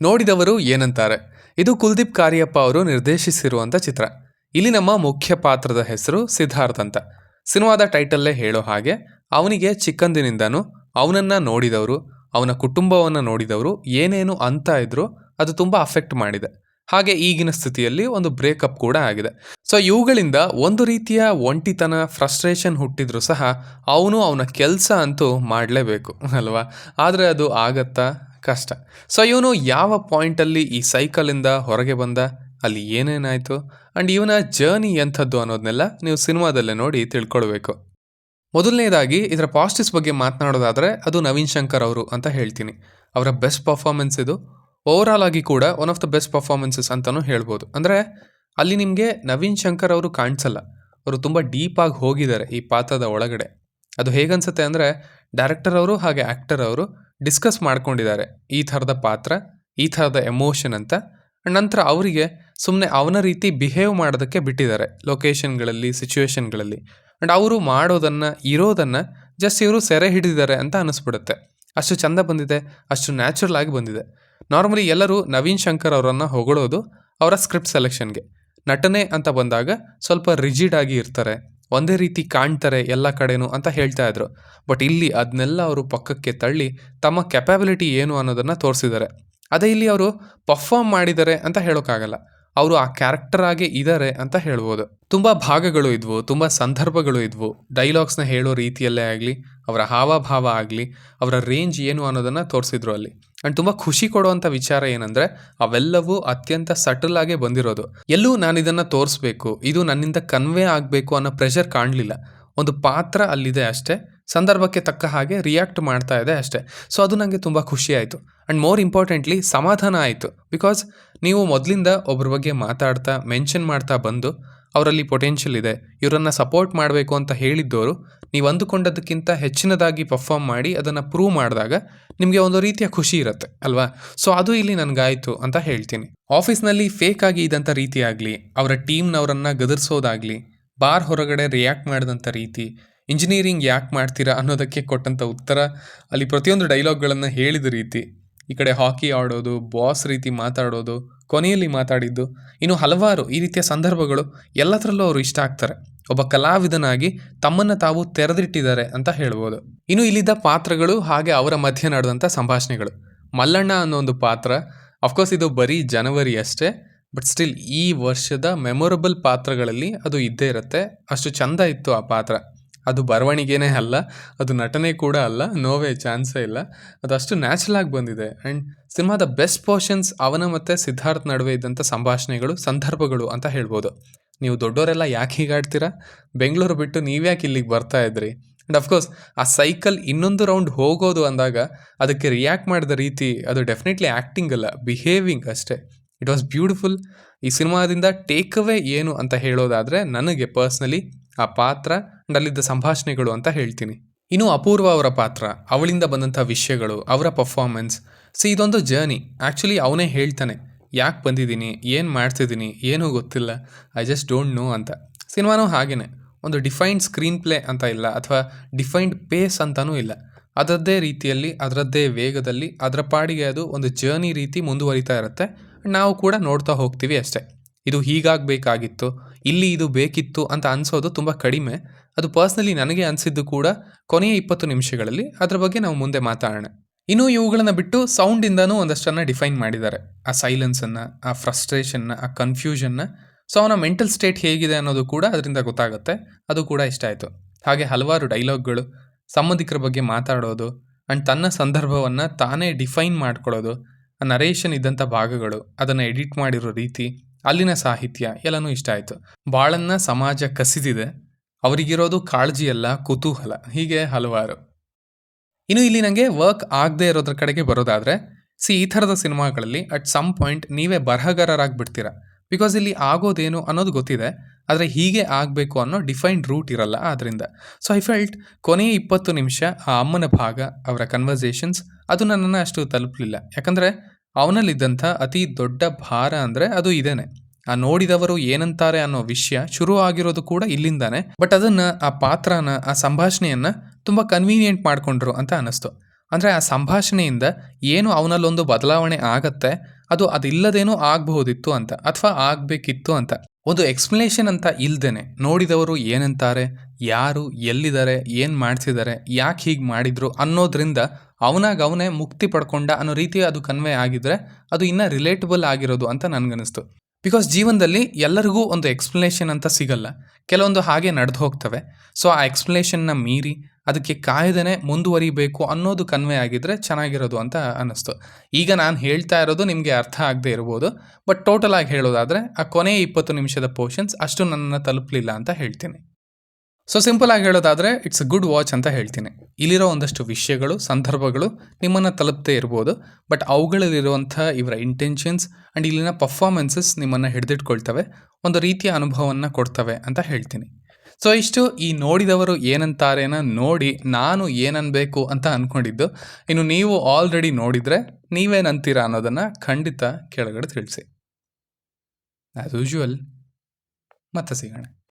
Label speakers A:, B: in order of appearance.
A: ನೋಡಿದವರು ಏನಂತಾರೆ. ಇದು ಕುಲ್ದೀಪ್ ಕಾರಿಯಪ್ಪ ಅವರು ನಿರ್ದೇಶಿಸಿರುವಂಥ ಚಿತ್ರ. ಇಲ್ಲಿ ನಮ್ಮ ಮುಖ್ಯ ಪಾತ್ರದ ಹೆಸರು ಸಿದ್ಧಾರ್ಥ್ ಅಂತ. ಸಿನಿಮಾದ ಟೈಟಲ್ಲೇ ಹೇಳೋ ಹಾಗೆ ಅವನಿಗೆ ಚಿಕ್ಕಂದಿನಿಂದನೂ ಅವನನ್ನು ನೋಡಿದವರು, ಅವನ ಕುಟುಂಬವನ್ನು ನೋಡಿದವರು ಏನೇನು ಅಂತ ಇದ್ರು ಅದು ತುಂಬ ಅಫೆಕ್ಟ್ ಮಾಡಿದೆ. ಹಾಗೆ ಈಗಿನ ಸ್ಥಿತಿಯಲ್ಲಿ ಒಂದು ಬ್ರೇಕಪ್ ಕೂಡ ಆಗಿದೆ. ಸೊ ಇವುಗಳಿಂದ ಒಂದು ರೀತಿಯ ಒಂಟಿತನ, ಫ್ರಸ್ಟ್ರೇಷನ್ ಹುಟ್ಟಿದ್ರು ಸಹ ಅವನ ಕೆಲಸ ಅಂತೂ ಮಾಡಲೇಬೇಕು ಅಲ್ವಾ. ಆದರೆ ಅದು ಆಗತ್ತಾ? ಕಷ್ಟ. ಸೊ ಇವನು ಯಾವ ಪಾಯಿಂಟಲ್ಲಿ ಈ ಸೈಕಲಿಂದ ಹೊರಗೆ ಬಂದ, ಅಲ್ಲಿ ಏನೇನಾಯಿತು ಆ್ಯಂಡ್ ಇವನ ಜರ್ನಿ ಎಂಥದ್ದು ಅನ್ನೋದನ್ನೆಲ್ಲ ನೀವು ಸಿನಿಮಾದಲ್ಲೇ ನೋಡಿ ತಿಳ್ಕೊಳ್ಬೇಕು. ಮೊದಲನೇದಾಗಿ ಇದರ ಪಾಸಿಟಿವ್ಸ್ ಬಗ್ಗೆ ಮಾತನಾಡೋದಾದರೆ ಅದು ನವೀನ್ ಶಂಕರ್ ಅವರು ಅಂತ ಹೇಳ್ತೀನಿ. ಅವರ ಬೆಸ್ಟ್ ಪರ್ಫಾರ್ಮೆನ್ಸ್ ಇದು. ಓವರಾಲ್ ಆಗಿ ಕೂಡ one of the best performances ಅಂತಲೂ ಹೇಳ್ಬೋದು. ಅಂದರೆ ಅಲ್ಲಿ ನಿಮಗೆ ನವೀನ್ ಶಂಕರ್ ಅವರು ಕಾಣಿಸಲ್ಲ, ಅವರು ತುಂಬ ಡೀಪಾಗಿ ಹೋಗಿದ್ದಾರೆ ಈ ಪಾತ್ರದ ಒಳಗಡೆ. ಅದು ಹೇಗನ್ಸುತ್ತೆ ಅಂದರೆ ಡೈರೆಕ್ಟರ್ ಅವರು ಹಾಗೆ ಆ್ಯಕ್ಟರ್ ಅವರು ಡಿಸ್ಕಸ್ ಮಾಡ್ಕೊಂಡಿದ್ದಾರೆ ಈ ಥರದ ಪಾತ್ರ, ಈ ಥರದ ಎಮೋಷನ್ ಅಂತ. ನಂತರ ಅವರಿಗೆ ಸುಮ್ಮನೆ ಅವನ ರೀತಿ ಬಿಹೇವ್ ಮಾಡೋದಕ್ಕೆ ಬಿಟ್ಟಿದ್ದಾರೆ ಲೊಕೇಶನ್ಗಳಲ್ಲಿ, ಸಿಚುವೇಶನ್ಗಳಲ್ಲಿ. ಆ್ಯಂಡ್ ಅವರು ಇರೋದನ್ನು ಜಸ್ಟ್ ಇವರು ಸೆರೆ ಹಿಡಿದಿದ್ದಾರೆ ಅಂತ ಅನ್ನಿಸ್ಬಿಡುತ್ತೆ. ಅಷ್ಟು ಚೆಂದ ಬಂದಿದೆ, ಅಷ್ಟು ನ್ಯಾಚುರಲ್ ಆಗಿ ಬಂದಿದೆ. ನಾರ್ಮಲಿ ಎಲ್ಲರೂ ನವೀನ್ ಶಂಕರ್ ಅವರನ್ನು ಹೊಗಳೋದು ಅವರ ಸ್ಕ್ರಿಪ್ಟ್ ಸೆಲೆಕ್ಷನ್ಗೆ. ನಟನೆ ಅಂತ ಬಂದಾಗ ಸ್ವಲ್ಪ ರಿಜಿಡ್ ಆಗಿ ಇರ್ತಾರೆ, ಒಂದೇ ರೀತಿ ಕಾಣ್ತಾರೆ ಎಲ್ಲ ಕಡೆನೂ ಅಂತ ಹೇಳ್ತಾ ಇದ್ರು. ಬಟ್ ಇಲ್ಲಿ ಅದನ್ನೆಲ್ಲ ಅವರು ಪಕ್ಕಕ್ಕೆ ತಳ್ಳಿ ತಮ್ಮ ಕೆಪಾಬಿಲಿಟಿ ಏನು ಅನ್ನೋದನ್ನು ತೋರಿಸಿದ್ದಾರೆ. ಅದೇ ಇಲ್ಲಿ ಅವರು ಪರ್ಫಾರ್ಮ್ ಮಾಡಿದ್ದಾರೆ ಅಂತ ಹೇಳೋಕ್ಕಾಗಲ್ಲ, ಅವರು ಆ ಕ್ಯಾರೆಕ್ಟರ್ ಆಗೇ ಇದ್ದಾರೆ ಅಂತ ಹೇಳ್ಬೋದು. ತುಂಬ ಭಾಗಗಳು ಇದ್ವು, ತುಂಬ ಸಂದರ್ಭಗಳು ಇದ್ವು. ಡೈಲಾಗ್ಸ್ನ ಹೇಳೋ ರೀತಿಯಲ್ಲೇ ಆಗಲಿ, ಅವರ ಹಾವಭಾವ ಆಗಲಿ, ಅವರ ರೇಂಜ್ ಏನು ಅನ್ನೋದನ್ನು ತೋರಿಸಿದ್ರು ಅಲ್ಲಿ. ಆ್ಯಂಡ್ ತುಂಬ ಖುಷಿ ಕೊಡುವಂಥ ವಿಚಾರ ಏನಂದರೆ ಅವೆಲ್ಲವೂ ಅತ್ಯಂತ ಸಟಲ್ ಆಗೇ ಬಂದಿರೋದು. ಎಲ್ಲೂ ನಾನು ಇದನ್ನು ತೋರಿಸ್ಬೇಕು, ಇದು ನನ್ನಿಂದ ಕನ್ವೆ ಆಗಬೇಕು ಅನ್ನೋ ಪ್ರೆಷರ್ ಕಾಣಲಿಲ್ಲ. ಒಂದು ಪಾತ್ರ ಅಲ್ಲಿದೆ ಅಷ್ಟೇ, ಸಂದರ್ಭಕ್ಕೆ ತಕ್ಕ ಹಾಗೆ ರಿಯಾಕ್ಟ್ ಮಾಡ್ತಾ ಇದೆ ಅಷ್ಟೇ. ಸೊ ಅದು ನನಗೆ ತುಂಬ ಖುಷಿ ಆಯಿತು. ಆ್ಯಂಡ್ ಮೋರ್ ಇಂಪಾರ್ಟೆಂಟ್ಲಿ ಸಮಾಧಾನ ಆಯಿತು. ಬಿಕಾಸ್ ನೀವು ಮೊದಲಿಂದ ಒಬ್ಬರ ಬಗ್ಗೆ ಮಾತಾಡ್ತಾ ಮೆನ್ಷನ್ ಮಾಡ್ತಾ ಬಂದು ಅವರಲ್ಲಿ ಪೊಟೆನ್ಷಿಯಲ್ ಇದೆ, ಇವರನ್ನು ಸಪೋರ್ಟ್ ಮಾಡಬೇಕು ಅಂತ ಹೇಳಿದ್ದವರು ನೀವು ಅಂದುಕೊಂಡದಕ್ಕಿಂತ ಹೆಚ್ಚಿನದಾಗಿ ಪರ್ಫಾರ್ಮ್ ಮಾಡಿ ಅದನ್ನು ಪ್ರೂವ್ ಮಾಡಿದಾಗ ನಿಮಗೆ ಒಂದು ರೀತಿಯ ಖುಷಿ ಇರುತ್ತೆ ಅಲ್ವಾ. ಸೊ ಅದು ಇಲ್ಲಿ ನನಗಾಯಿತು ಅಂತ ಹೇಳ್ತೀನಿ. ಆಫೀಸ್ನಲ್ಲಿ ಫೇಕ್ ಆಗಿ ಇದ್ದಂಥ ರೀತಿ ಆಗಲಿ, ಅವರ ಟೀಮ್ನವರನ್ನು ಗದರಿಸೋದಾಗಲಿ, ಬಾರ್ ಹೊರಗಡೆ ರಿಯಾಕ್ಟ್ ಮಾಡಿದಂಥ ರೀತಿ, ಇಂಜಿನಿಯರಿಂಗ್ ಯಾಕೆ ಮಾಡ್ತೀರಾ ಅನ್ನೋದಕ್ಕೆ ಕೊಟ್ಟಂಥ ಉತ್ತರ, ಅಲ್ಲಿ ಪ್ರತಿಯೊಂದು ಡೈಲಾಗ್ಗಳನ್ನು ಹೇಳಿದ ರೀತಿ, ಈ ಕಡೆ ಹಾಕಿ ಆಡೋದು, ಬಾಸ್ ರೀತಿ ಮಾತಾಡೋದು, ಕೊನೆಯಲ್ಲಿ ಮಾತಾಡಿದ್ದು, ಇನ್ನು ಹಲವಾರು ಈ ರೀತಿಯ ಸಂದರ್ಭಗಳು ಎಲ್ಲದರಲ್ಲೂ ಅವರು ಇಷ್ಟ ಆಗ್ತಾರೆ. ಒಬ್ಬ ಕಲಾವಿದನಾಗಿ ತಮ್ಮನ್ನು ತಾವು ತೆರೆದಿಟ್ಟಿದ್ದಾರೆ ಅಂತ ಹೇಳ್ಬೋದು. ಇನ್ನು ಇಲ್ಲಿದ್ದ ಪಾತ್ರಗಳು ಹಾಗೆ ಅವರ ಮಧ್ಯೆ ನಡೆದಂಥ ಸಂಭಾಷಣೆಗಳು. ಮಲ್ಲಣ್ಣ ಅನ್ನೋ ಒಂದು ಪಾತ್ರ, ಅಫ್ಕೋರ್ಸ್ ಇದು ಬರೀ ಜನವರಿ ಅಷ್ಟೇ, ಬಟ್ ಸ್ಟಿಲ್ ಈ ವರ್ಷದ ಮೆಮೊರಬಲ್ ಪಾತ್ರಗಳಲ್ಲಿ ಅದು ಇದ್ದೇ ಇರುತ್ತೆ. ಅಷ್ಟು ಚೆಂದ ಇತ್ತು ಆ ಪಾತ್ರ. ಅದು ಬರವಣಿಗೆನೇ ಅಲ್ಲ, ಅದು ನಟನೆ ಕೂಡ ಅಲ್ಲ, ನೋವೇ ಚಾನ್ಸೇ ಇಲ್ಲ. ಅದು ಅಷ್ಟು ನ್ಯಾಚುರಲ್ ಆಗಿ ಬಂದಿದೆ. ಆ್ಯಂಡ್ ಸಿನಿಮಾದ ಬೆಸ್ಟ್ ಪೋರ್ಷನ್ಸ್ ಅವನ ಮತ್ತು ಸಿದ್ಧಾರ್ಥ್ ನಡುವೆ ಇದ್ದಂಥ ಸಂಭಾಷಣೆಗಳು, ಸಂದರ್ಭಗಳು ಅಂತ ಹೇಳ್ಬೋದು. ನೀವು ದೊಡ್ಡವರೆಲ್ಲ ಯಾಕೆ ಹೀಗಾಡ್ತೀರಾ, ಬೆಂಗಳೂರು ಬಿಟ್ಟು ನೀವ್ಯಾಕೆ ಇಲ್ಲಿಗೆ ಬರ್ತಾ ಇದ್ರಿ, ಆ್ಯಂಡ್ ಅಫ್ಕೋರ್ಸ್ ಆ ಸೈಕಲ್ ಇನ್ನೊಂದು ರೌಂಡ್ ಹೋಗೋದು ಅಂದಾಗ ಅದಕ್ಕೆ ರಿಯಾಕ್ಟ್ ಮಾಡಿದ ರೀತಿ, ಅದು ಡೆಫಿನೆಟ್ಲಿ ಆ್ಯಕ್ಟಿಂಗ್ ಅಲ್ಲ, ಬಿಹೇವಿಂಗ್ ಅಷ್ಟೇ. It was beautiful. ಈ ಸಿನಿಮಾದಿಂದ ಟೇಕ್ ಅವೇ ಏನು ಅಂತ ಹೇಳೋದಾದರೆ ನನಗೆ ಪರ್ಸ್ನಲಿ ಆ ಪಾತ್ರ ಆ್ಯಂಡ್ ಅಲ್ಲಿದ್ದ ಸಂಭಾಷಣೆಗಳು ಅಂತ ಹೇಳ್ತೀನಿ. ಇನ್ನು ಅಪೂರ್ವ ಅವರ ಪಾತ್ರ, ಅವಳಿಂದ ಬಂದಂಥ ವಿಷಯಗಳು, ಅವರ ಪರ್ಫಾರ್ಮೆನ್ಸ್. ಇದೊಂದು ಜರ್ನಿ. ಆ್ಯಕ್ಚುಲಿ ಅವನೇ ಹೇಳ್ತಾನೆ, ಯಾಕೆ ಬಂದಿದ್ದೀನಿ, ಏನು ಮಾಡ್ತಿದ್ದೀನಿ, ಏನೂ ಗೊತ್ತಿಲ್ಲ, ಐ ಜಸ್ಟ್ ಡೋಂಟ್ ನೋ ಅಂತ. ಸಿನಿಮಾನೂ ಹಾಗೇ, ಒಂದು ಡಿಫೈನ್ಡ್ ಸ್ಕ್ರೀನ್ ಪ್ಲೇ ಅಂತ ಇಲ್ಲ, ಅಥವಾ ಡಿಫೈನ್ಡ್ ಪೇಸ್ ಅಂತಲೂ ಇಲ್ಲ. ಅದರದ್ದೇ ರೀತಿಯಲ್ಲಿ, ಅದರದ್ದೇ ವೇಗದಲ್ಲಿ, ಅದರ ಪಾಡಿಗೆ ಅದು ಒಂದು ಜರ್ನಿ ರೀತಿ ಮುಂದುವರಿತಾ ಇರುತ್ತೆ. ನಾವು ಕೂಡ ನೋಡ್ತಾ ಹೋಗ್ತೀವಿ ಅಷ್ಟೇ. ಇದು ಹೀಗಾಗಬೇಕಾಗಿತ್ತು, ಇಲ್ಲಿ ಇದು ಬೇಕಿತ್ತು ಅಂತ ಅನಿಸೋದು ತುಂಬ ಕಡಿಮೆ. ಅದು ಪರ್ಸ್ನಲಿ ನನಗೆ ಅನಿಸಿದ್ದು ಕೂಡ ಕೊನೆಯ 20 ನಿಮಿಷಗಳಲ್ಲಿ. ಅದರ ಬಗ್ಗೆ ನಾವು ಮುಂದೆ ಮಾತಾಡೋಣ. ಇನ್ನು ಇವುಗಳನ್ನು ಬಿಟ್ಟು ಸೌಂಡಿಂದನೂ ಒಂದಷ್ಟನ್ನು ಡಿಫೈನ್ ಮಾಡಿದ್ದಾರೆ. ಆ ಸೈಲೆನ್ಸನ್ನು, ಆ ಫ್ರಸ್ಟ್ರೇಷನ್ನ, ಆ ಕನ್ಫ್ಯೂಷನ್ನ. ಸೊ ಅವನ ಮೆಂಟಲ್ ಸ್ಟೇಟ್ ಹೇಗಿದೆ ಅನ್ನೋದು ಕೂಡ ಅದರಿಂದ ಗೊತ್ತಾಗುತ್ತೆ. ಅದು ಕೂಡ ಇಷ್ಟ ಆಯಿತು. ಹಾಗೆ ಹಲವಾರು ಡೈಲಾಗ್ಗಳು, ಸಂಬಂಧಿಕರ ಬಗ್ಗೆ ಮಾತಾಡೋದು, ಆ್ಯಂಡ್ ತನ್ನ ಸಂದರ್ಭವನ್ನು ತಾನೇ ಡಿಫೈನ್ ಮಾಡ್ಕೊಳ್ಳೋದು, ಆ ನರೇಷನ್ ಇದ್ದಂಥ ಭಾಗಗಳು, ಅದನ್ನು ಎಡಿಟ್ ಮಾಡಿರೋ ರೀತಿ, ಅಲ್ಲಿನ ಸಾಹಿತ್ಯ ಎಲ್ಲನೂ ಇಷ್ಟ ಆಯಿತು. ಬಾಳನ್ನು ಸಮಾಜ ಕಸಿದಿದೆ, ಅವರಿಗಿರೋದು ಕಾಳಜಿಯಲ್ಲ, ಕುತೂಹಲ, ಹೀಗೆ ಹಲವಾರು. ಇನ್ನು ಇಲ್ಲಿ ನನಗೆ ವರ್ಕ್ ಆಗದೆ ಇರೋದ್ರ ಕಡೆಗೆ ಬರೋದಾದರೆ, ಈ ಥರದ ಸಿನಿಮಾಗಳಲ್ಲಿ ಅಟ್ ಸಮ್ ಪಾಯಿಂಟ್ ನೀವೇ ಬರಹಗಾರರಾಗಿಬಿಡ್ತೀರಾ. ಬಿಕಾಸ್ ಇಲ್ಲಿ ಆಗೋದೇನು ಅನ್ನೋದು ಗೊತ್ತಿದೆ, ಆದರೆ ಹೀಗೆ ಆಗಬೇಕು ಅನ್ನೋ ಡಿಫೈನ್ಡ್ ರೂಟ್ ಇರಲ್ಲ ಆದ್ದರಿಂದ. ಸೊ ಐ ಫೆಲ್ಟ್ ಕೊನೆಯ 20 ನಿಮಿಷ ಆ ಅಮ್ಮನ ಭಾಗ, ಅವರ ಕನ್ವರ್ಸೇಷನ್ಸ್, ಅದು ನನ್ನನ್ನು ಅಷ್ಟು ತಲುಪಲಿಲ್ಲ. ಯಾಕಂದರೆ ಅವನಲ್ಲಿದ್ದಂಥ ಅತಿ ದೊಡ್ಡ ಭಾರ ಅಂದರೆ ಅದು ಇದೇನೆ. ಆ ನೋಡಿದವರು ಏನಂತಾರೆ ಅನ್ನೋ ವಿಷಯ ಶುರು ಆಗಿರೋದು ಕೂಡ ಇಲ್ಲಿಂದಾನೆ. ಬಟ್ ಅದನ್ನು, ಆ ಪಾತ್ರನ, ಆ ಸಂಭಾಷಣೆಯನ್ನು ತುಂಬ ಕನ್ವೀನಿಯೆಂಟ್ ಮಾಡಿಕೊಂಡ್ರು ಅಂತ ಅನ್ನಿಸ್ತು. ಅಂದರೆ ಆ ಸಂಭಾಷಣೆಯಿಂದ ಏನು ಅವನಲ್ಲೊಂದು ಬದಲಾವಣೆ ಆಗತ್ತೆ, ಅದಿಲ್ಲದೇನೂ ಆಗಬಹುದಿತ್ತು ಅಂತ, ಅಥವಾ ಆಗಬೇಕಿತ್ತು ಅಂತ. ಒಂದು ಎಕ್ಸ್ಪ್ಲನೇಷನ್ ಅಂತ ಇಲ್ದೇನೆ ನೋಡಿದವರು ಏನಂತಾರೆ, ಯಾರು, ಎಲ್ಲಿದ್ದಾರೆ, ಏನು ಮಾಡ್ತಿದ್ದಾರೆ, ಯಾಕೆ ಹೀಗೆ ಮಾಡಿದ್ರು ಅನ್ನೋದ್ರಿಂದ ಅವನೇ ಮುಕ್ತಿ ಪಡ್ಕೊಂಡ ಅನ್ನೋ ರೀತಿ ಅದು ಕನ್ವೆ ಆಗಿದ್ರೆ ಅದು ಇನ್ನೂ ರಿಲೇಟಬಲ್ ಆಗಿರೋದು ಅಂತ ನನಗನ್ನಿಸ್ತು. ಬಿಕಾಸ್ ಜೀವನದಲ್ಲಿ ಎಲ್ಲರಿಗೂ ಒಂದು ಎಕ್ಸ್ಪ್ಲನೇಷನ್ ಅಂತ ಸಿಗಲ್ಲ, ಕೆಲವೊಂದು ಹಾಗೆ ನಡೆದು ಹೋಗ್ತವೆ. ಸೊ ಆ ಎಕ್ಸ್ಪ್ಲನೇಷನ್ನ ಮೀರಿ ಅದಕ್ಕೆ ಕಾಯ್ದೇ ಮುಂದುವರಿಬೇಕು ಅನ್ನೋದು ಕನ್ವೆ ಆಗಿದ್ರೆ ಚೆನ್ನಾಗಿರೋದು ಅಂತ ಅನ್ನಿಸ್ತು. ಈಗ ನಾನು ಹೇಳ್ತಾ ಇರೋದು ನಿಮಗೆ ಅರ್ಥ ಆಗದೆ ಇರ್ಬೋದು, ಬಟ್ ಟೋಟಲ್ ಆಗಿ ಹೇಳೋದಾದರೆ ಆ ಕೊನೆಯ 20 ನಿಮಿಷದ ಪೋರ್ಷನ್ಸ್ ಅಷ್ಟು ನನ್ನನ್ನು ತಲುಪಲಿಲ್ಲ ಅಂತ ಹೇಳ್ತೀನಿ. ಸೊ ಸಿಂಪಲ್ ಆಗಿ ಹೇಳೋದಾದರೆ ಇಟ್ಸ್ ಅ ಗುಡ್ ವಾಚ್ ಅಂತ ಹೇಳ್ತೀನಿ. ಇಲ್ಲಿರೋ ಒಂದಷ್ಟು ವಿಷಯಗಳು, ಸಂದರ್ಭಗಳು ನಿಮ್ಮನ್ನು ತಲುಪದೇ ಇರ್ಬೋದು, ಬಟ್ ಅವುಗಳಲ್ಲಿರುವಂಥ ಇವರ ಇಂಟೆನ್ಷನ್ಸ್ ಆ್ಯಂಡ್ ಇಲ್ಲಿನ ಪರ್ಫಾರ್ಮೆನ್ಸಸ್ ನಿಮ್ಮನ್ನು ಹಿಡಿದಿಟ್ಕೊಳ್ತವೆ, ಒಂದು ರೀತಿಯ ಅನುಭವವನ್ನು ಕೊಡ್ತವೆ ಅಂತ ಹೇಳ್ತೀನಿ. ಸೊ ಇಷ್ಟು ಈ ನೋಡಿದವರು ಏನಂತಾರೇನ ನೋಡಿ ನಾನು ಏನನ್ಬೇಕು ಅಂತ ಅಂದ್ಕೊಂಡಿದ್ದು. ಇನ್ನು ನೀವು ಆಲ್ರೆಡಿ ನೋಡಿದರೆ ನೀವೇನಂತೀರಾ ಅನ್ನೋದನ್ನು ಖಂಡಿತ ಕೆಳಗಡೆ ತಿಳಿಸಿ. ಆ್ಯಸ್ ಯೂಶುವಲ್ ಮತ್ತೆ ಸಿಗೋಣ.